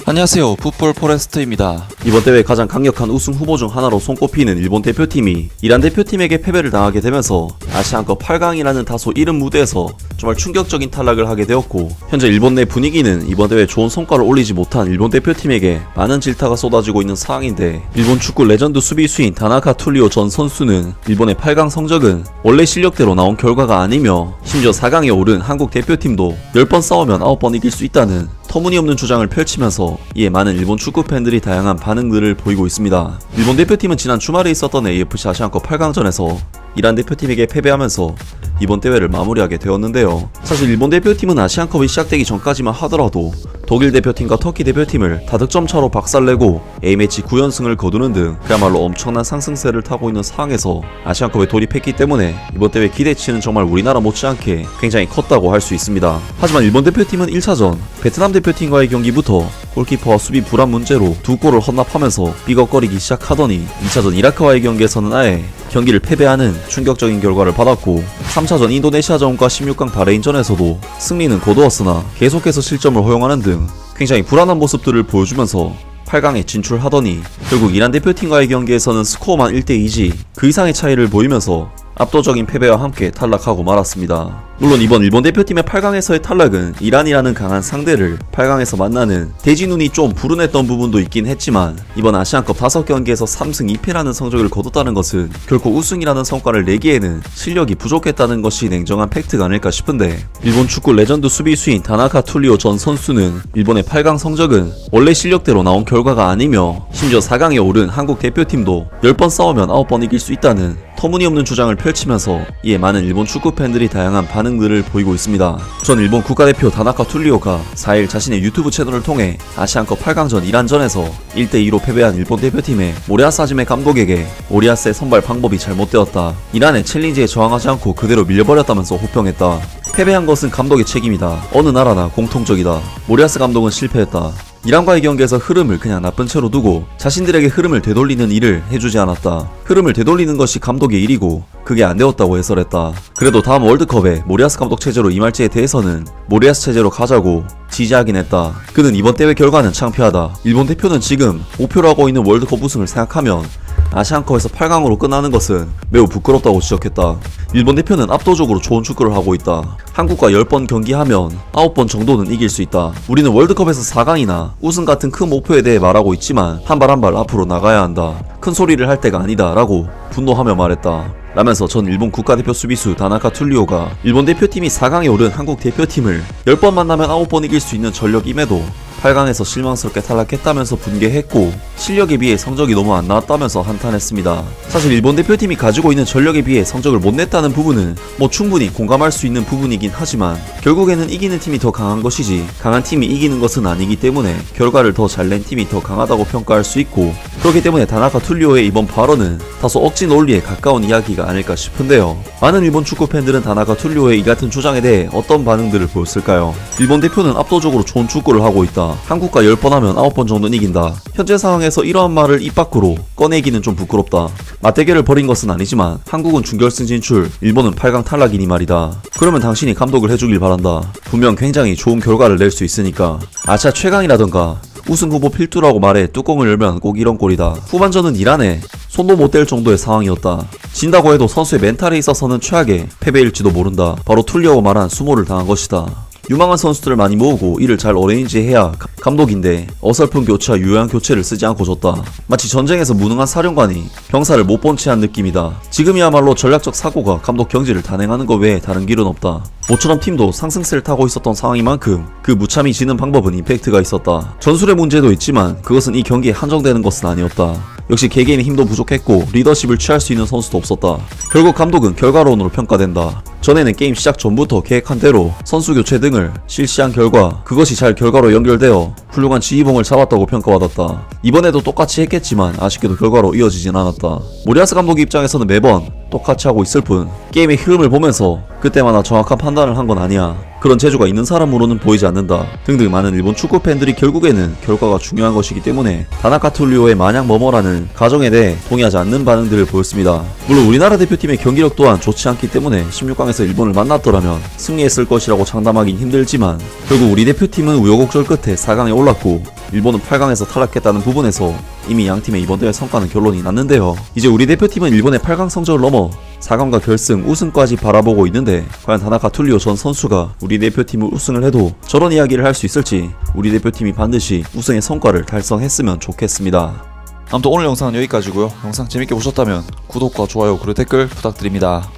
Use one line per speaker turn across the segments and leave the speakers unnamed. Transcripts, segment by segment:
안녕하세요, 풋볼 포레스트입니다.
이번 대회 가장 강력한 우승 후보 중 하나로 손꼽히는 일본 대표팀이 이란 대표팀에게 패배를 당하게 되면서 아시안컵 8강이라는 다소 이른 무대에서 정말 충격적인 탈락을 하게 되었고, 현재 일본 내 분위기는 이번 대회 좋은 성과를 올리지 못한 일본 대표팀에게 많은 질타가 쏟아지고 있는 상황인데, 일본 축구 레전드 수비수인 다나카 툴리오 전 선수는 일본의 8강 성적은 원래 실력대로 나온 결과가 아니며 심지어 4강에 오른 한국 대표팀도 10번 싸우면 9번 이길 수 있다는 터무니없는 주장을 펼치면서 이에 많은 일본 축구 팬들이 다양한 반응들을 보이고 있습니다. 일본 대표팀은 지난 주말에 있었던 AFC 아시안컵 8강전에서 이란 대표팀에게 패배하면서 이번 대회를 마무리하게 되었는데요. 사실 일본 대표팀은 아시안컵이 시작되기 전까지만 하더라도 독일 대표팀과 터키 대표팀을 다득점 차로 박살내고 A매치 9연승을 거두는 등 그야말로 엄청난 상승세를 타고 있는 상황에서 아시안컵에 돌입했기 때문에 이번 대회 기대치는 정말 우리나라 못지않게 굉장히 컸다고 할 수 있습니다. 하지만 일본 대표팀은 1차전 베트남 대표팀과의 경기부터 골키퍼와 수비 불안 문제로 2골을 헌납하면서 삐걱거리기 시작하더니 2차전 이라크와의 경기에서는 아예 경기를 패배하는 충격적인 결과를 받았고, 3차전 인도네시아전과 16강 바레인전에서도 승리는 거두었으나 계속해서 실점을 허용하는 등 굉장히 불안한 모습들을 보여주면서 8강에 진출하더니 결국 이란 대표팀과의 경기에서는 스코어만 1대2지 그 이상의 차이를 보이면서 압도적인 패배와 함께 탈락하고 말았습니다. 물론 이번 일본 대표팀의 8강에서의 탈락은 이란이라는 강한 상대를 8강에서 만나는 대진운이 좀 불운했던 부분도 있긴 했지만, 이번 아시안컵 5경기에서 3승 2패라는 성적을 거뒀다는 것은 결코 우승이라는 성과를 내기에는 실력이 부족했다는 것이 냉정한 팩트가 아닐까 싶은데, 일본 축구 레전드 수비수인 다나카 툴리오 전 선수는 일본의 8강 성적은 원래 실력대로 나온 결과가 아니며 심지어 4강에 오른 한국 대표팀도 10번 싸우면 9번 이길 수 있다는 터무니없는 주장을 펼치면서 이에 많은 일본 축구 팬들이 다양한 반응들을 보이고 있습니다. 우선 일본 국가대표 다나카 툴리오가 4일 자신의 유튜브 채널을 통해 아시안컵 8강전 이란전에서 1대2로 패배한 일본 대표팀의 모리아스 하지메 감독에게 모리아스의 선발 방법이 잘못되었다, 이란의 챌린지에 저항하지 않고 그대로 밀려버렸다면서 호평했다. 패배한 것은 감독의 책임이다. 어느 나라나 공통적이다. 모리아스 감독은 실패했다. 이란과의 경기에서 흐름을 그냥 나쁜 채로 두고 자신들에게 흐름을 되돌리는 일을 해주지 않았다. 흐름을 되돌리는 것이 감독의 일이고 그게 안 되었다고 해설했다. 그래도 다음 월드컵에 모리아스 감독 체제로 임할지에 대해서는 모리아스 체제로 가자고 지지하긴 했다. 그는 이번 대회 결과는 창피하다. 일본 대표는 지금 목표로 하고 있는 월드컵 우승을 생각하면 아시안컵에서 8강으로 끝나는 것은 매우 부끄럽다고 지적했다. 일본 대표는 압도적으로 좋은 축구를 하고 있다. 한국과 10번 경기하면 9번 정도는 이길 수 있다. 우리는 월드컵에서 4강이나 우승 같은 큰 목표에 대해 말하고 있지만 한 발 한 발 앞으로 나가야 한다. 큰 소리를 할 때가 아니다 라고 분노하며 말했다. 라면서 전 일본 국가대표 수비수 다나카 툴리오가 일본 대표팀이 4강에 오른 한국 대표팀을 10번 만나면 9번 이길 수 있는 전력임에도 8강에서 실망스럽게 탈락했다면서 분개했고, 실력에 비해 성적이 너무 안 나왔다면서 한탄했습니다. 사실 일본 대표팀이 가지고 있는 전력에 비해 성적을 못 냈다는 부분은 충분히 공감할 수 있는 부분이긴 하지만, 결국에는 이기는 팀이 더 강한 것이지 강한 팀이 이기는 것은 아니기 때문에 결과를 더 잘 낸 팀이 더 강하다고 평가할 수 있고, 그렇기 때문에 다나카 툴리오의 이번 발언은 다소 억지 논리에 가까운 이야기가 아닐까 싶은데요. 많은 일본 축구 팬들은 다나카 툴리오의 이 같은 주장에 대해 어떤 반응들을 보였을까요? 일본 대표는 압도적으로 좋은 축구를 하고 있다. 한국과 10번 하면 9번 정도는 이긴다. 현재 상황에서 이러한 말을 입 밖으로 꺼내기는 좀 부끄럽다. 맞대결을 벌인 것은 아니지만 한국은 준결승 진출, 일본은 8강 탈락이니 말이다. 그러면 당신이 감독을 해주길 바란다. 분명 굉장히 좋은 결과를 낼 수 있으니까. 아시아 최강이라던가 우승 후보 필두라고 말해 뚜껑을 열면 꼭 이런 꼴이다. 후반전은 이란에 손도 못 댈 정도의 상황이었다. 진다고 해도 선수의 멘탈에 있어서는 최악의 패배일지도 모른다. 바로 툴리오가 말한 수모를 당한 것이다. 유망한 선수들을 많이 모으고 이를 잘 어레인지해야 감독인데 어설픈 교체와 유효한 교체를 쓰지 않고 줬다. 마치 전쟁에서 무능한 사령관이 병사를 못 본 채 한 느낌이다. 지금이야말로 전략적 사고가 감독 경지를 단행하는 것 외에 다른 길은 없다. 모처럼 팀도 상승세를 타고 있었던 상황인 만큼 그 무참히 지는 방법은 임팩트가 있었다. 전술의 문제도 있지만 그것은 이 경기에 한정되는 것은 아니었다. 역시 개개인의 힘도 부족했고 리더십을 취할 수 있는 선수도 없었다. 결국 감독은 결과론으로 평가된다. 전에는 게임 시작 전부터 계획한 대로 선수 교체 등을 실시한 결과 그것이 잘 결과로 연결되어 훌륭한 지휘봉을 잡았다고 평가받았다. 이번에도 똑같이 했겠지만 아쉽게도 결과로 이어지진 않았다. 모리아스 감독의 입장에서는 매번 똑같이 하고 있을 뿐 게임의 흐름을 보면서 그때마다 정확한 판단을 한 건 아니야. 그런 재주가 있는 사람으로는 보이지 않는다 등등 많은 일본 축구 팬들이 결국에는 결과가 중요한 것이기 때문에 다나카 툴리오의 마냥 뭐뭐라는 가정에 대해 동의하지 않는 반응들을 보였습니다. 물론 우리나라 대표팀의 경기력 또한 좋지 않기 때문에 16강에서 일본을 만났더라면 승리했을 것이라고 장담하긴 힘들지만 결국 우리 대표팀은 우여곡절 끝에 4강에 올랐고 일본은 8강에서 탈락했다는 부분에서 이미 양팀의 이번 대회 성과는 결론이 났는데요. 이제 우리 대표팀은 일본의 8강 성적을 넘어 4강과 결승, 우승까지 바라보고 있는데 과연 다나카 툴리오 전 선수가 우리 대표팀을 우승을 해도 저런 이야기를 할 수 있을지 우리 대표팀이 반드시 우승의 성과를 달성했으면 좋겠습니다.
아무튼 오늘 영상은 여기까지고요. 영상 재밌게 보셨다면 구독과 좋아요 그리고 댓글 부탁드립니다.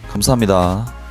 감사합니다.